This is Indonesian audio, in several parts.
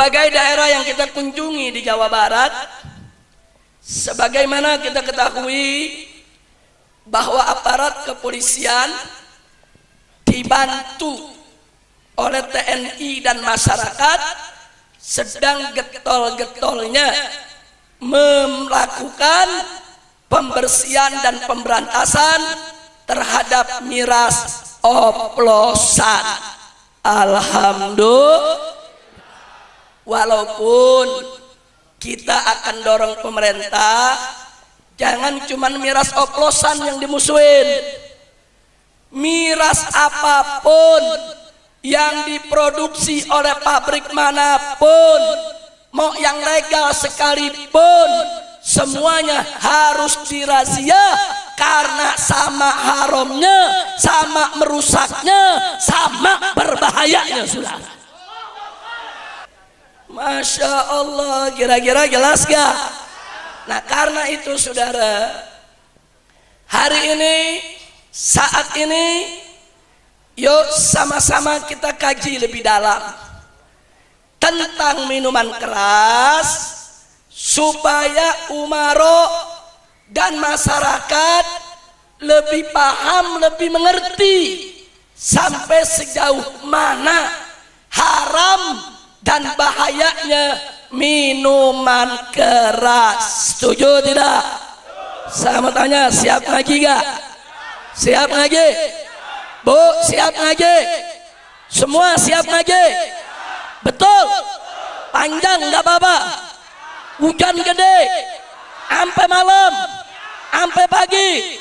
berbagai daerah yang kita kunjungi di Jawa Barat, sebagaimana kita ketahui bahwa aparat kepolisian dibantu oleh TNI dan masyarakat sedang getol-getolnya melakukan pembersihan dan pemberantasan terhadap miras oplosan. Alhamdulillah. Walaupun kita akan dorong pemerintah, jangan cuma miras oplosan yang dimusuhin. Miras apapun yang diproduksi oleh pabrik manapun, mau yang legal sekalipun, semuanya harus dirazia karena sama haramnya, sama merusaknya, sama berbahayanya, saudara. Masya Allah, kira-kira jelas gak? Nah, karena itu saudara, hari ini, saat ini, yuk sama-sama kita kaji lebih dalam tentang minuman keras, supaya umaro dan masyarakat lebih paham, lebih mengerti sampai sejauh mana haram dan bahayanya minuman keras. Setuju tidak? Saya mau tanya, siap ngaji gak? Siap ngaji? Bu, siap ngaji? Semua siap ngaji? Betul? Panjang gak apa-apa? Hujan gede sampai malam, sampai pagi.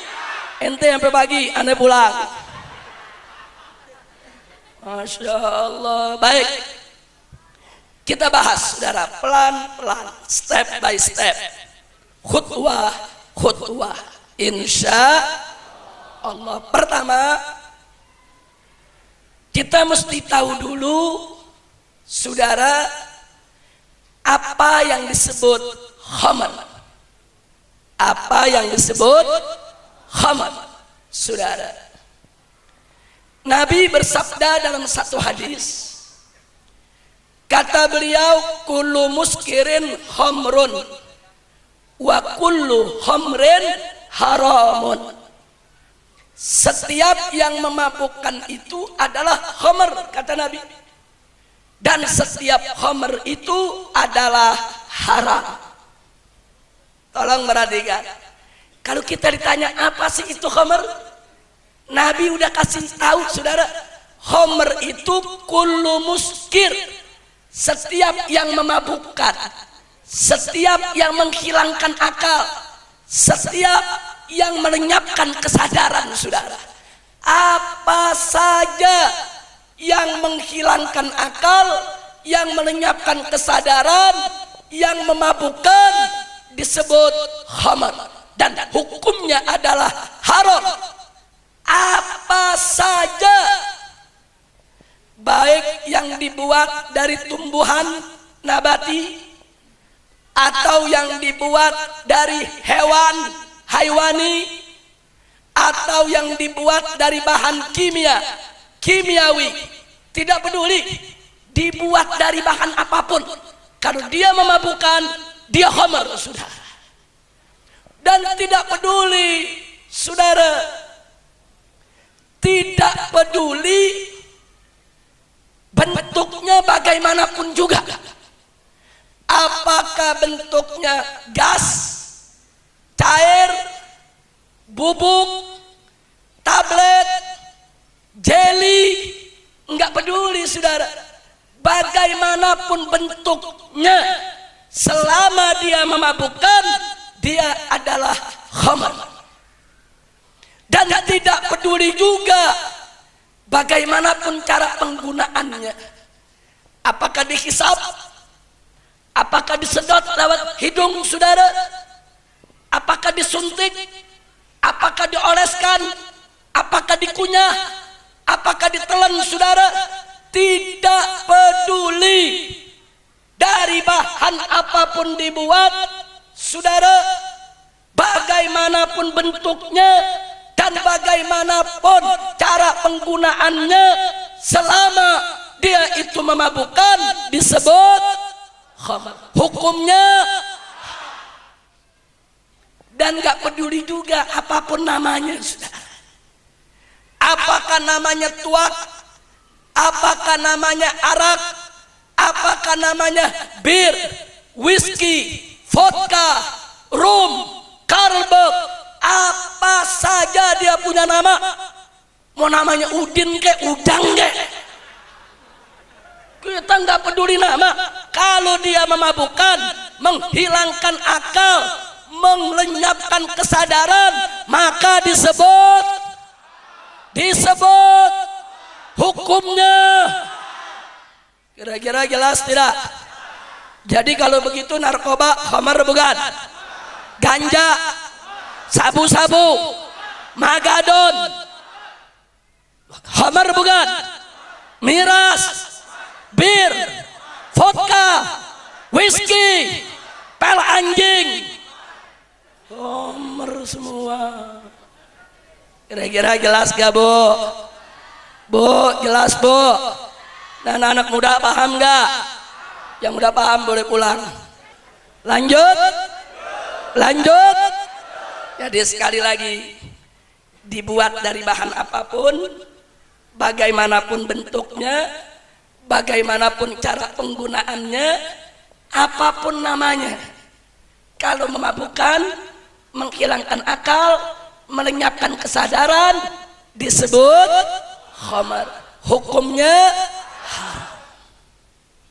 Ente sampai pagi, ane pulang. Masya Allah. Baik, kita bahas saudara pelan-pelan, step by step, khutwah khutwah, insya Allah. Pertama, kita mesti tahu dulu saudara, apa yang disebut khamar. Apa yang disebut khamar, saudara. Nabi bersabda dalam satu hadis, kata beliau, kullu muskirin khamrun wa kullu khamrin haramun. Setiap yang memabukkan itu adalah khamr, kata Nabi, dan setiap khamr itu adalah haram. Tolong perhatikan, kalau kita ditanya apa sih itu khamr, Nabi udah kasih tahu saudara, khamr itu kullu muskir, setiap yang memabukkan, setiap yang menghilangkan akal, setiap yang melenyapkan kesadaran, saudara. Apa saja yang menghilangkan akal, yang melenyapkan kesadaran, yang memabukkan, disebut khamar, dan hukumnya adalah haram. Apa saja, baik yang dibuat dari tumbuhan nabati atau yang dibuat dari hewan haiwani atau yang dibuat dari bahan kimiawi, tidak peduli dibuat dari bahan apapun, kalau dia memabukkan, dia khamar, saudara. Dan tidak peduli, saudara, tidak peduli bentuknya bagaimanapun juga, apakah bentuknya gas, cair, bubuk, tablet, jelly, enggak peduli, saudara. Bagaimanapun bentuknya, selama dia memabukkan, dia adalah khamar. Dan tidak peduli juga bagaimanapun cara penggunaannya, apakah dihisap, apakah disedot lewat hidung, saudara, apakah disuntik, apakah dioleskan, apakah dikunyah, apakah ditelan, saudara, tidak peduli dari bahan apapun dibuat, saudara, bagaimanapun bentuknya dan bagaimanapun cara penggunaannya, selama dia itu memabukkan, disebut khamar. Hukumnya, dan gak peduli juga apapun namanya, saudara. Apakah namanya tuak, apakah namanya arak, apakah namanya bir, whisky, vodka, rum, Carlsberg, apa saja dia punya nama. Mau namanya Udin kek, Udang kek, kita nggak peduli nama. Kalau dia memabukkan, menghilangkan akal, melenyapkan kesadaran, maka disebut hukumnya. Kira-kira jelas tidak? Jadi kalau begitu narkoba khamar bukan? Ganja, sabu-sabu, magadon, khamar bukan? Miras, bir, vodka, whisky, pel anjing, khamar semua. Kira-kira jelas gak bu? Bu, jelas bu? Dan anak muda paham gak? Yang udah paham boleh pulang. Lanjut. Jadi sekali lagi, dibuat dari bahan apapun, bagaimanapun bentuknya, bagaimanapun cara penggunaannya, apapun namanya, kalau memabukkan, menghilangkan akal, melenyapkan kesadaran, disebut khamar. Hukumnya haram.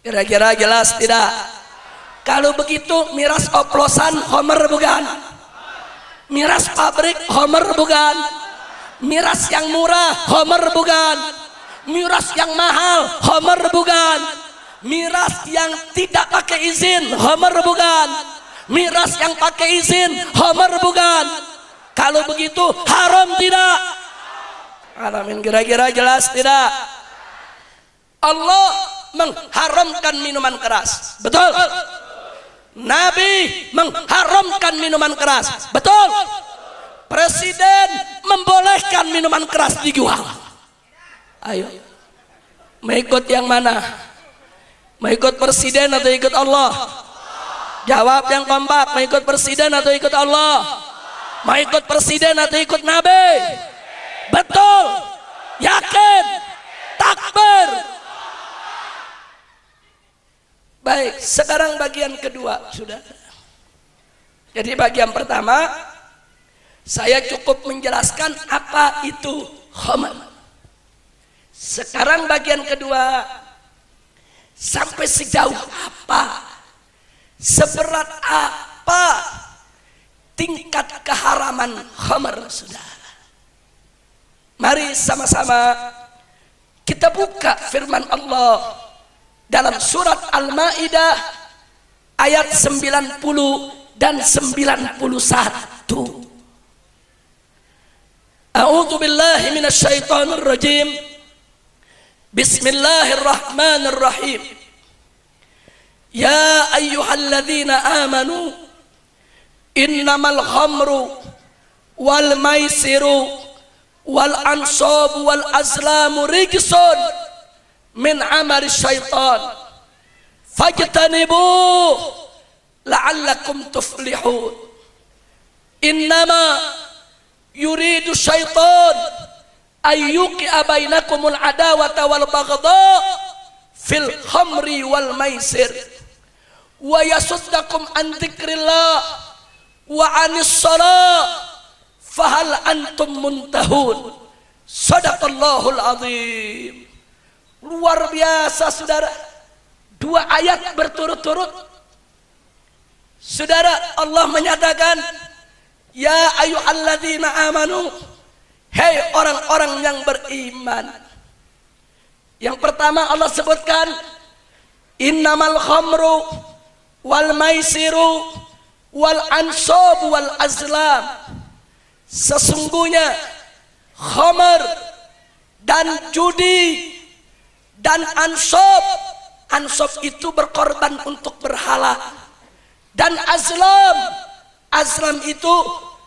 Kira-kira jelas tidak? Kalau begitu miras oplosan khamar bukan? Miras pabrik khamar bukan? Miras yang murah khamar bukan? Miras yang mahal khamar bukan? Miras yang tidak pakai izin khamar bukan? Miras yang pakai izin khamar bukan? Kalau begitu haram tidak? Haramin. Kira-kira jelas tidak? Allah mengharamkan minuman keras, betul? Nabi mengharamkan minuman keras, betul? Presiden membolehkan minuman keras dijual. Ayo, mau ikut yang mana? Mau ikut presiden atau ikut Allah? Jawab yang kompak. Mau ikut presiden atau ikut Allah? Mau ikut presiden atau ikut Nabi? Betul? Yakin? Takbir? Baik, sekarang bagian kedua sudah. Jadi bagian pertama saya cukup menjelaskan apa itu khamar. Sekarang bagian kedua, sampai sejauh apa, seberat apa tingkat keharaman khamar, saudara. Mari sama-sama kita buka firman Allah dalam surat Al-Maidah ayat 90 dan 91. A'udzu billahi minasyaitonir rajim. Bismillahirrahmanirrahim. Ya ayyuhalladzina amanu innamal khamru wal maisiru wal ansabu wal azlamu rijsun min amali syaitan fajtanibuh la'allakum tuflihun. Innama yuridu syaitan ayyuqi'a bainakumul adawata wal baghdha fil khamri wal maisir wa yasuddakum an dzikrillah wa anis shalah fahal antum muntahun. Shadaqallahul azim. Luar biasa, saudara. Dua ayat berturut-turut, saudara, Allah menyatakan, ya ayyuhalladzina amanu, hei orang-orang yang beriman. Yang pertama Allah sebutkan, innamal khamru wal maisiru wal ansabu wal azlam. Sesungguhnya khamar dan judi dan ansab itu berkorban untuk berhala, dan azlam itu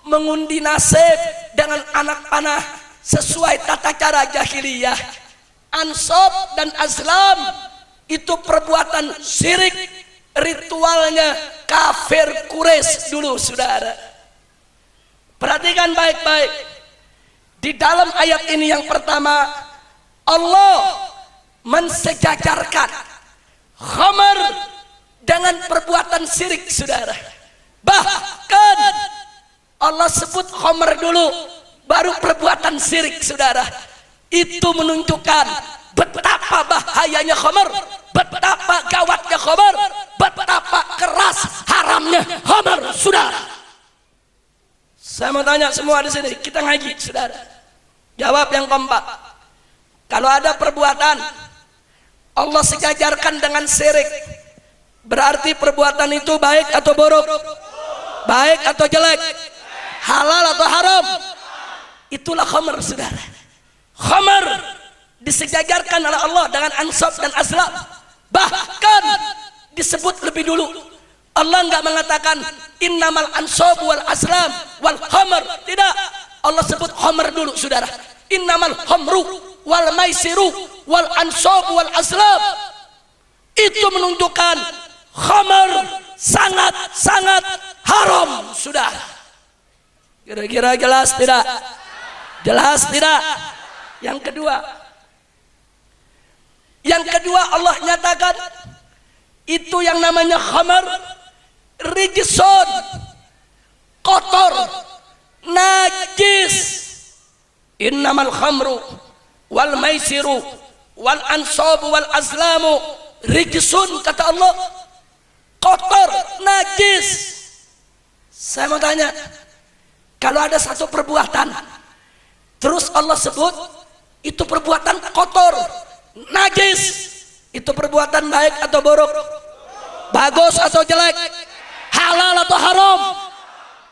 mengundi nasib dengan anak panah sesuai tata cara jahiliyah. Ansab dan azlam itu perbuatan syirik, ritualnya kafir Quraisy dulu, saudara. Perhatikan baik-baik. Di dalam ayat ini yang pertama, Allah mensejajarkan khamar dengan perbuatan syirik, saudara. Bahkan Allah sebut khamar dulu, baru perbuatan syirik, saudara. Itu menunjukkan betapa bahayanya khamar, betapa gawatnya khamar, betapa keras haramnya khamar, saudara. Saya mau tanya semua di sini, kita ngaji, saudara. Jawab yang keempat. Kalau ada perbuatan Allah sejajarkan dengan syirik, berarti perbuatan itu baik atau buruk? Baik atau jelek? Halal atau haram? Itulah khamar, saudara. Khamar disejajarkan oleh Allah dengan ansab dan azlam. Bahkan disebut lebih dulu. Allah enggak mengatakan innamal ansab wal azlam wal khamar. Tidak. Allah sebut khamar dulu, saudara. Innamal khamru wal maisiru wal ansab wal azlam. Itu menunjukkan khamar sangat-sangat haram, saudara. Kira-kira jelas tidak? Jelas tidak? Yang kedua Allah nyatakan itu yang namanya khamar rijsun, kotor, najis. Innamal khamru wal maisiru wal ansabu wal azlamu rijsun, kata Allah, kotor, najis. Saya mau tanya, kalau ada satu perbuatan terus Allah sebut itu perbuatan kotor, najis, itu perbuatan baik atau buruk? Bagus atau jelek? Halal atau haram?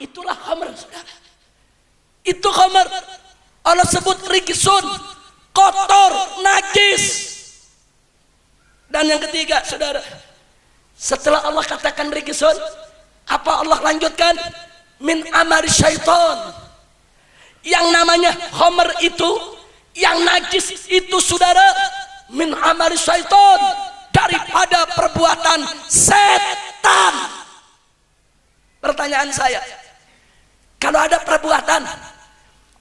Itulah khamar, saudara. Itu khamar. Allah sebut rijsun, kotor, najis. Dan yang ketiga, saudara, setelah Allah katakan rijsun, apa Allah lanjutkan? Min amali syaitan. Yang namanya khamar itu, yang najis itu, saudara, min amali syaitan, daripada perbuatan setan. Pertanyaan saya, kalau ada perbuatan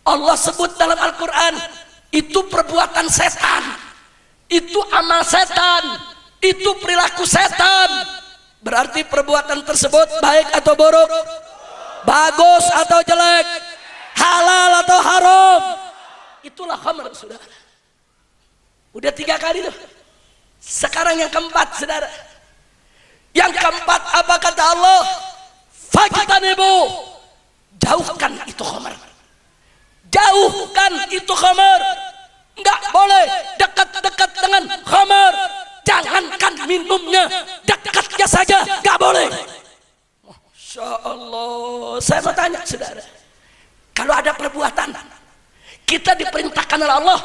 Allah sebut dalam Al-Quran itu perbuatan setan, itu amal setan, itu perilaku setan, berarti perbuatan tersebut baik atau buruk? Bagus atau jelek? Halal atau haram? Itulah khamar, saudara. Udah 3 kali tuh. Sekarang yang keempat, saudara. Yang keempat apa kata Allah? Fajtanibu, jauhkan itu khamar. Jauhkan itu khamar. Enggak boleh dekat-dekat dengan khamar. Jangankan minumnya, dekatnya saja enggak boleh. Masya Allah. Saya mau tanya, saudara, kalau ada perbuatan kita diperintahkan oleh Allah,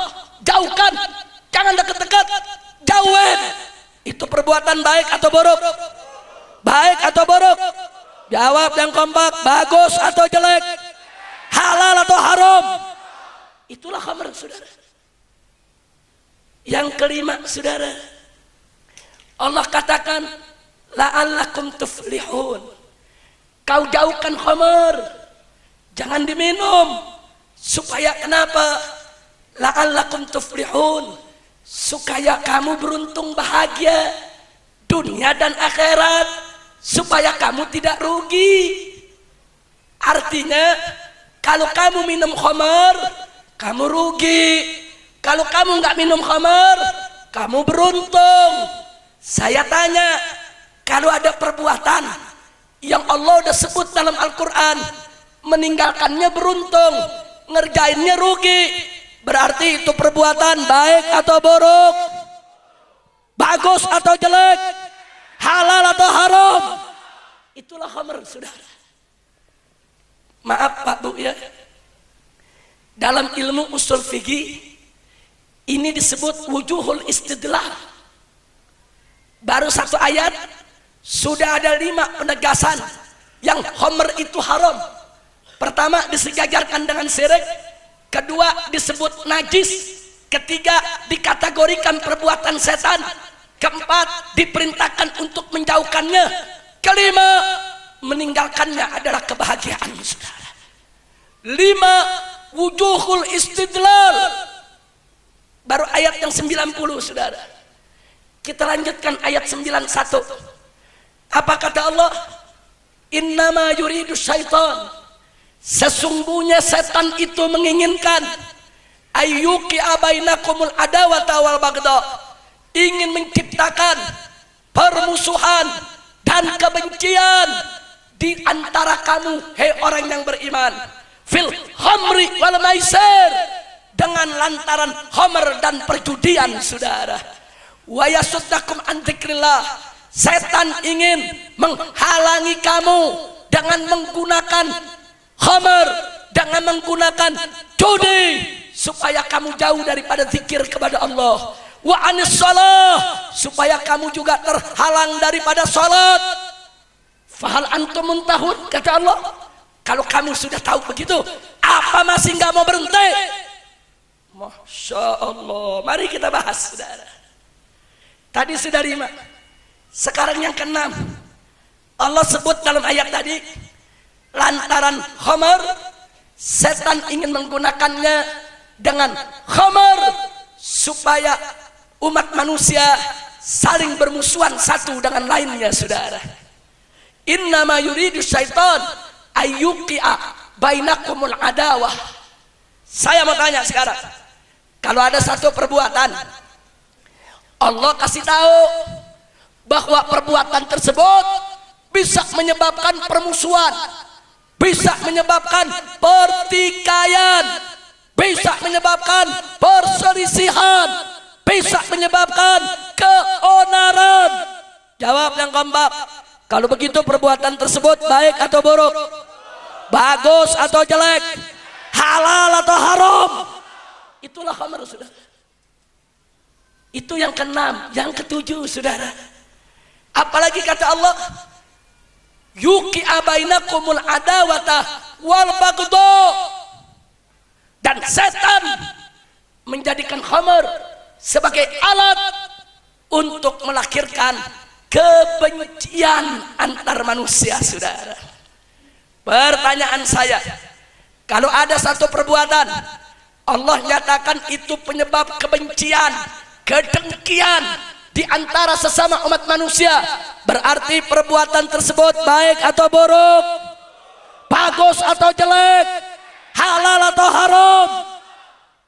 jauhkan, jangan dekat-dekat, jauhin. Itu perbuatan baik atau buruk? Baik atau buruk? Jawab yang kompak. Bagus atau jelek? Halal atau haram? Itulah khamar, saudara. Yang kelima, saudara, Allah katakan la'allakum tuflihun. Kau jauhkan khamar, jangan diminum. Supaya kenapa? La'allakum tuflihun, supaya kamu beruntung bahagia dunia dan akhirat, supaya kamu tidak rugi. Artinya kalau kamu minum khamar, kamu rugi. Kalau kamu nggak minum khamar, kamu beruntung. Saya tanya, kalau ada perbuatan yang Allah udah sebut dalam Al-Quran, meninggalkannya beruntung, ngerjainnya rugi, berarti itu perbuatan baik atau buruk? Bagus atau jelek? Halal atau haram? Itulah khamar, saudara. Maaf Pak Bu ya, dalam ilmu usul fikih ini disebut wujuhul istidlal. Baru 1 ayat sudah ada 5 penegasan yang khamar itu haram. Pertama, disejajarkan dengan syirik. Kedua, disebut najis. Ketiga, dikategorikan perbuatan setan. Keempat, diperintahkan untuk menjauhkannya. Kelima, meninggalkannya adalah kebahagiaan, saudara. Lima, wujuhul istidlal. Baru ayat yang 90, saudara. Kita lanjutkan ayat 91. Apa kata Allah? Innama yuridu syaitan, sesungguhnya setan itu menginginkan ayyuki abainakumul adawata wal bagda, ingin menciptakan permusuhan dan kebencian di antara kamu, hei orang yang beriman, fil khamri wal maisir, dengan lantaran khamr dan perjudian, saudara. Wa yasuddakum an dzikrillah, setan ingin menghalangi kamu dengan menggunakan khamr, dengan menggunakan judi, supaya kamu jauh daripada zikir kepada Allah. Wa anis salah, supaya kamu juga terhalang daripada salat. Fahal antum muntahun, kata Allah. Kalau kamu sudah tahu begitu, apa masih nggak mau berhenti? Masya Allah. Mari kita bahas, saudara. Tadi sudah 5, sekarang yang ke-6. Allah sebut dalam ayat tadi, lantaran khamr, setan ingin menggunakannya dengan khamr supaya umat manusia saling bermusuhan satu dengan lainnya, saudara. Innama yuridu syaitan ayyuqi'a bainakumul adawah. Saya mau tanya sekarang, kalau ada satu perbuatan Allah kasih tahu bahwa perbuatan tersebut bisa menyebabkan permusuhan, bisa menyebabkan pertikaian, bisa menyebabkan perselisihan, bisa menyebabkan keonaran. Jawab yang kompak. Kalau begitu perbuatan tersebut baik atau buruk? Bagus atau jelek? Halal atau haram? Itulah khamr, saudara. Itu yang ke-6. Yang ke-7, saudara, apalagi kata Allah, yuki abainakumul adawata wal bagdo, dan setan menjadikan khamr sebagai alat untuk melahirkan kebencian antar manusia, saudara. Pertanyaan saya, kalau ada satu perbuatan Allah nyatakan itu penyebab kebencian, kedengkian di antara sesama umat manusia, berarti perbuatan tersebut baik atau buruk? Bagus atau jelek? Halal atau haram?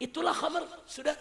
Itulah khamr, sudah.